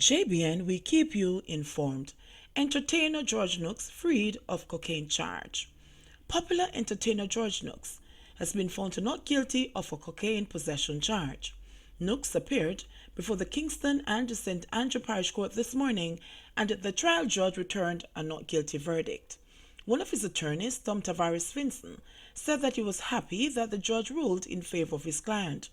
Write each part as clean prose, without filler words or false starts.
JBN, we keep you informed. Entertainer George Nooks freed of cocaine charge. Popular entertainer George Nooks has been found not guilty of a cocaine possession charge. Nooks appeared before the Kingston and St. Andrew Parish Court this morning, and the trial judge returned a not guilty verdict. One of his attorneys, Tom Tavares-Finson, said that he was happy that the judge ruled in favor of his client.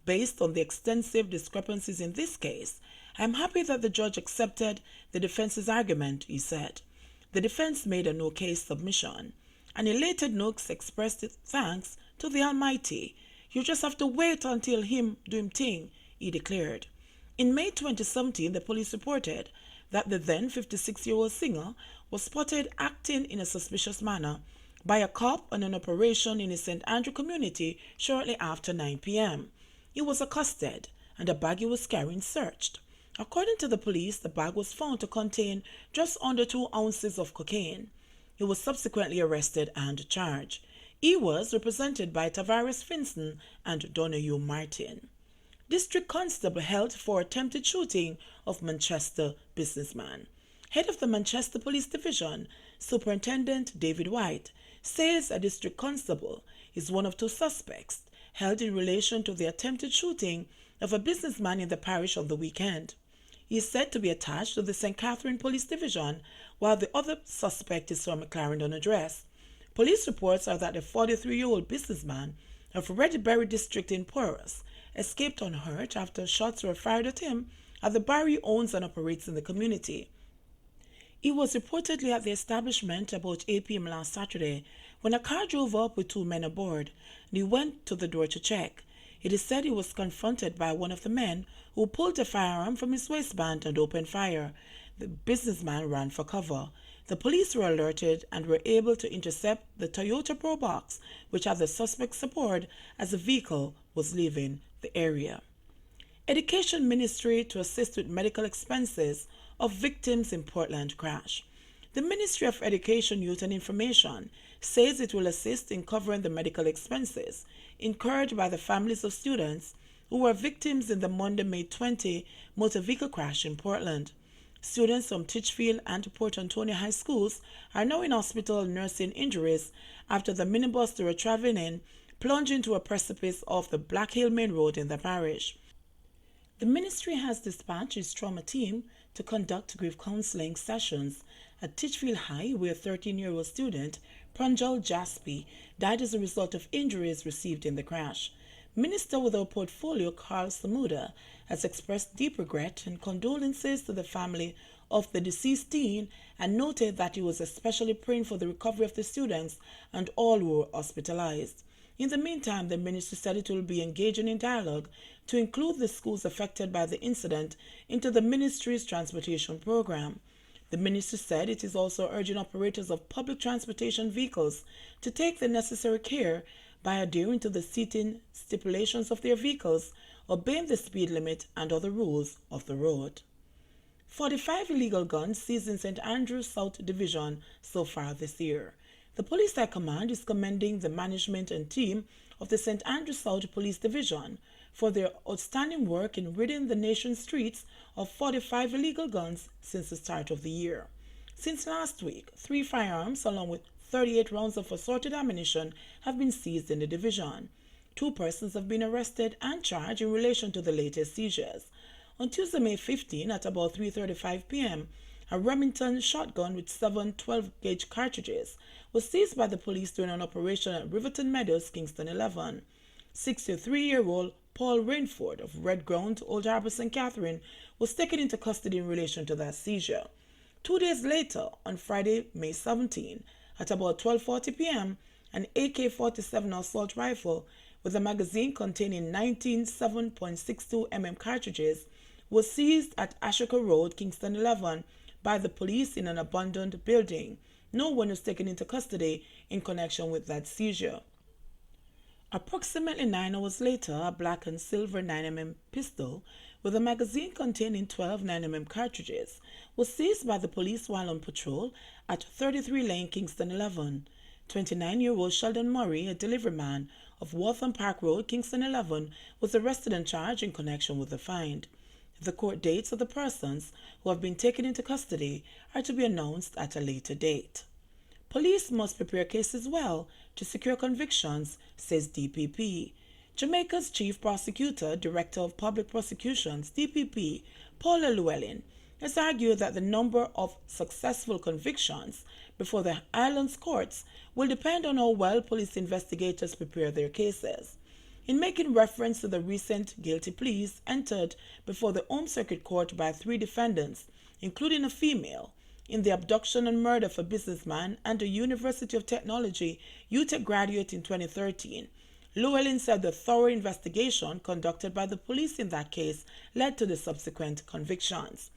Based on the extensive discrepancies in this case, I am happy that the judge accepted the defense's argument, he said. The defense made a no-case submission. An elated Nooks expressed its thanks to the Almighty. You just have to wait until him do him thing, he declared. In May 2017, the police reported that the then 56-year-old singer was spotted acting in a suspicious manner by a cop on an operation in his St. Andrew community shortly after 9 p.m. He was accosted and the bag he was carrying searched. According to the police, the bag was found to contain just under 2 ounces of cocaine. He was subsequently arrested and charged. He was represented by Tavares-Finson and Donahue Martin. District Constable held for attempted shooting of Manchester businessman. Head of the Manchester Police Division, Superintendent David White, says a district constable is one of 2 suspects held in relation to the attempted shooting of a businessman in the parish on the weekend. He is said to be attached to the St. Catherine Police Division, while the other suspect is from a Clarendon address. Police reports are that the 43-year-old businessman of Redbury district in Porus escaped unhurt after shots were fired at him at the bar he owns and operates in the community. He was reportedly at the establishment about 8 p.m. last Saturday when a car drove up with 2 men aboard, and he went to the door to check. It is said he was confronted by one of the men who pulled a firearm from his waistband and opened fire. The businessman ran for cover. The police were alerted and were able to intercept the Toyota Probox, which had the suspects aboard as the vehicle was leaving the area. Education Ministry to assist with medical expenses of victims in Portland crash. The Ministry of Education, Youth and Information says it will assist in covering the medical expenses incurred by the families of students who were victims in the Monday, May 20 motor vehicle crash in Portland. Students from Titchfield and Port Antonio high schools are now in hospital nursing injuries after the minibus they were traveling in plunged into a precipice off the Black Hill Main Road in the parish. The ministry has dispatched its trauma team to conduct grief counseling sessions at Titchfield High, where a 13-year-old student, Pranjal Jaspi, died as a result of injuries received in the crash. Minister without portfolio Carl Samuda has expressed deep regret and condolences to the family of the deceased teen and noted that he was especially praying for the recovery of the students and all who were hospitalized. In the meantime, the ministry said it will be engaging in dialogue to include the schools affected by the incident into the ministry's transportation program. The ministry said it is also urging operators of public transportation vehicles to take the necessary care by adhering to the seating stipulations of their vehicles, obeying the speed limit and other rules of the road. 45 illegal guns seized in St. Andrews South Division so far this year. The Police High Command is commending the management and team of the St. Andrews South Police Division for their outstanding work in ridding the nation's streets of 45 illegal guns since the start of the year. Since last week, 3 firearms along with 38 rounds of assorted ammunition have been seized in the division. 2 persons have been arrested and charged in relation to the latest seizures. On Tuesday, May 15, at about 3:35 p.m., a Remington shotgun with 7 12-gauge cartridges was seized by the police during an operation at Riverton Meadows, Kingston 11. 63-year-old Paul Rainford of Red Ground, Old Harbour, St. Catherine, was taken into custody in relation to that seizure. 2 days later, on Friday, May 17, at about 12:40 p.m., an AK-47 assault rifle with a magazine containing 19 7.62 mm cartridges was seized at Ashoka Road, Kingston 11, by the police in an abandoned building. No one was taken into custody in connection with that seizure. Approximately 9 hours later, a black and silver 9mm pistol with a magazine containing 12 9mm cartridges was seized by the police while on patrol at 33 Lane, Kingston 11. 29-year-old Sheldon Murray, a delivery man of Waltham Park Road, Kingston 11, was arrested and charged in connection with the find. The court dates of the persons who have been taken into custody are to be announced at a later date. Police must prepare cases well to secure convictions, says DPP. Jamaica's Chief Prosecutor, Director of Public Prosecutions, DPP, Paula Llewellyn, has argued that the number of successful convictions before the island's courts will depend on how well police investigators prepare their cases. In making reference to the recent guilty pleas entered before the Home Circuit Court by 3 defendants, including a female, in the abduction and murder of a businessman and a University of Technology UTech graduate in 2013, Llewellyn said the thorough investigation conducted by the police in that case led to the subsequent convictions.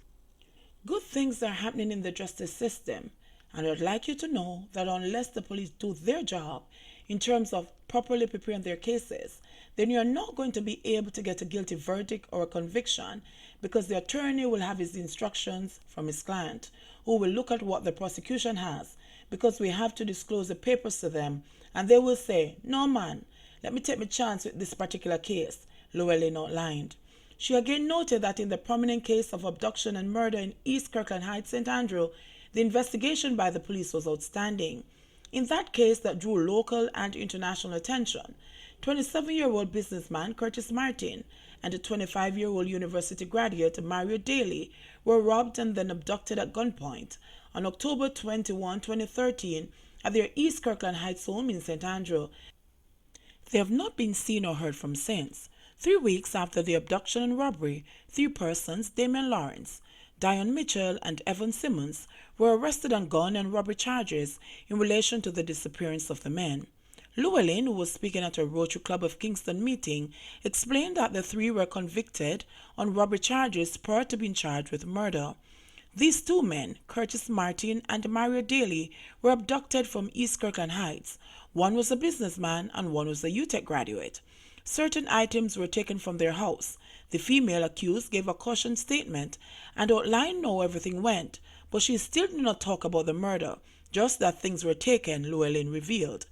Good things are happening in the justice system, and I'd like you to know that unless the police do their job in terms of properly preparing their cases, then you are not going to be able to get a guilty verdict or a conviction because the attorney will have his instructions from his client, who will look at what the prosecution has, because we have to disclose the papers to them, and they will say, "No man, let me take my chance with this particular case," Llewellyn outlined. She again noted that in the prominent case of abduction and murder in East Kirkland Heights, St. Andrew, the investigation by the police was outstanding. In that case that drew local and international attention, 27-year-old businessman Curtis Martin and a 25-year-old university graduate Mario Daly were robbed and then abducted at gunpoint on October 21, 2013 at their East Kirkland Heights home in St. Andrew. They have not been seen or heard from since. 3 weeks after the abduction and robbery, 3 persons, Damian Lawrence, Dion Mitchell, and Evan Simmons, were arrested on gun and robbery charges in relation to the disappearance of the men. Llewellyn, who was speaking at a Rotary Club of Kingston meeting, explained that the 3 were convicted on robbery charges prior to being charged with murder. These 2 men, Curtis Martin and Mario Daly, were abducted from East Kirkland Heights. One was a businessman and one was a UTech graduate. Certain items were taken from their house. The female accused gave a caution statement and outlined how everything went, but she still did not talk about the murder, just that things were taken, Llewellyn revealed.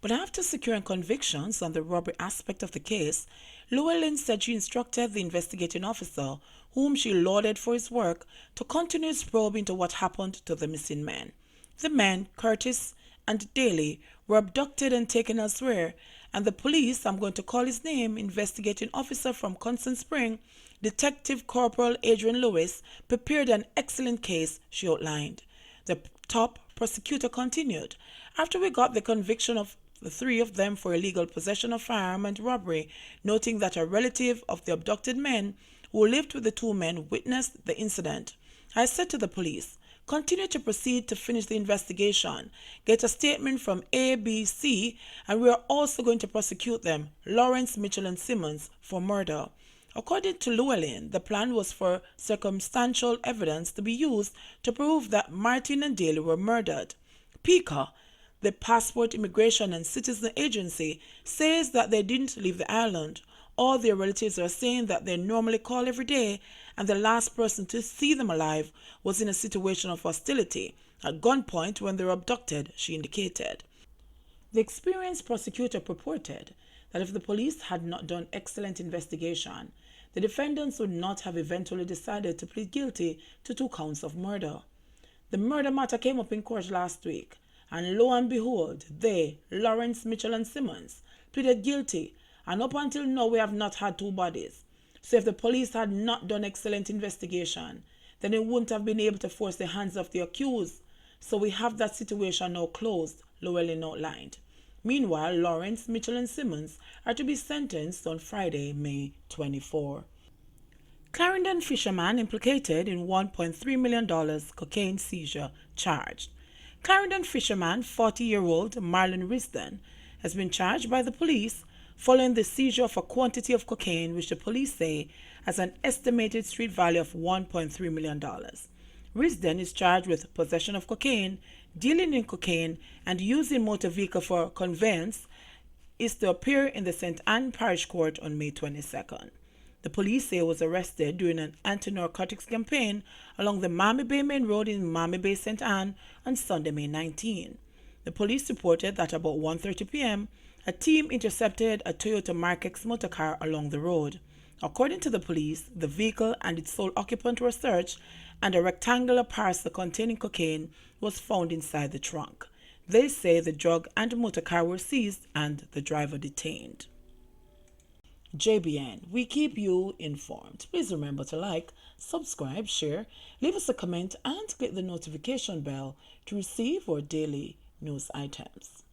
But after securing convictions on the robbery aspect of the case, Llewellyn said she instructed the investigating officer, whom she lauded for his work, to continue his probe into what happened to the missing men. The men, Curtis and Daly, were abducted and taken elsewhere, and the police, I'm going to call his name, investigating officer from Constant Spring, Detective Corporal Adrian Lewis, prepared an excellent case, she outlined. The top prosecutor continued. After we got the conviction of the 3 of them for illegal possession of firearm and robbery, noting that a relative of the abducted men who lived with the 2 men witnessed the incident, I said to the police, continue to proceed to finish the investigation, get a statement from A, B, C, and we are also going to prosecute them, Lawrence, Mitchell, and Simmons, for murder. According to Llewellyn, the plan was for circumstantial evidence to be used to prove that Martin and Daly were murdered. PICA, the Passport, Immigration and Citizen Agency, says that they didn't leave the island. All their relatives are saying that they normally call every day, and the last person to see them alive was in a situation of hostility, at gunpoint when they were abducted, she indicated. The experienced prosecutor purported that if the police had not done excellent investigation, the defendants would not have eventually decided to plead guilty to 2 counts of murder. The murder matter came up in court last week, and lo and behold, they, Lawrence, Mitchell, and Simmons, pleaded guilty, and up until now we have not had 2 bodies. So if the police had not done excellent investigation, then they wouldn't have been able to force the hands of the accused. So we have that situation now closed, Llewellyn outlined. Meanwhile, Lawrence, Mitchell, and Simmons are to be sentenced on Friday, May 24. Clarendon fisherman implicated in $1.3 million cocaine seizure charged. Clarendon fisherman 40-year-old Marlon Risden has been charged by the police following the seizure of a quantity of cocaine which the police say has an estimated street value of $1.3 million. Risden is charged with possession of cocaine, dealing in cocaine, and using motor vehicle for conveyance. Is to appear in the St. Anne Parish Court on May 22nd. The police say he was arrested during an anti-narcotics campaign along the Miami Bay Main Road in Miami Bay, St. Anne on Sunday, May 19. The police reported that about 1:30 p.m., a team intercepted a Toyota Mark X motor car along the road. According to the police, the vehicle and its sole occupant were searched and a rectangular parcel containing cocaine was found inside the trunk. They say the drug and motor car were seized and the driver detained. JBN, we keep you informed. Please remember to like, subscribe, share, leave us a comment and click the notification bell to receive our daily news items.